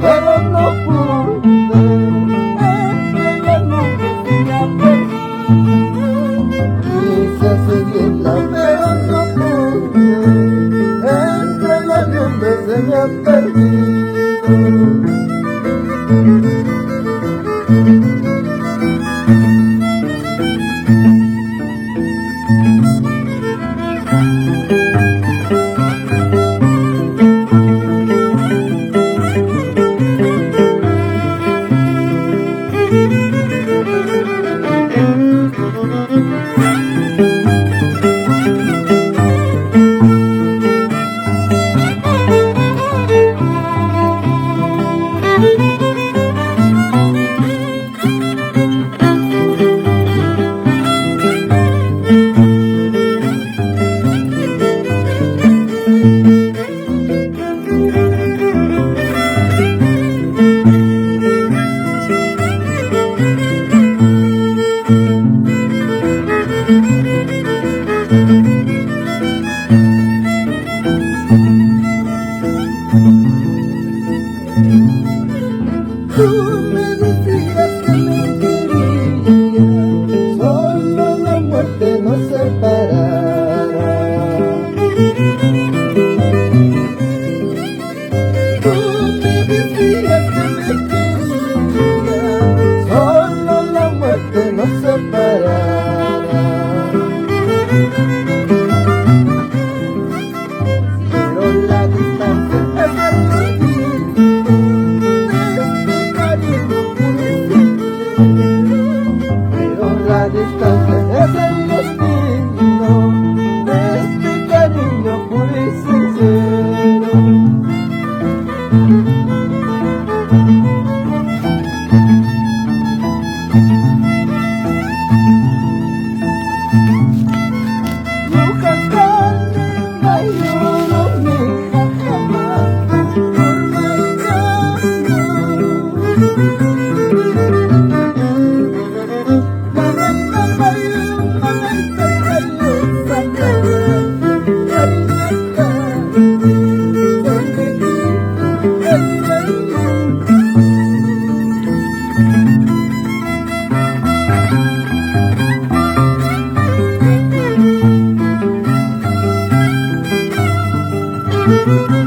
Pero no pude entre las nubes se me ha perdido. Quise seguirla pero no pude, entre las nubes se me ha perdido. Tú me decías que me querías, solo la muerte nos separará. Tú me decías que me querías, solo la muerte nos separará. Pero la distancia es el la distancia es el destino de este cariño puro y sincero. Yucatán, Mayuro, mija, jamás por Thank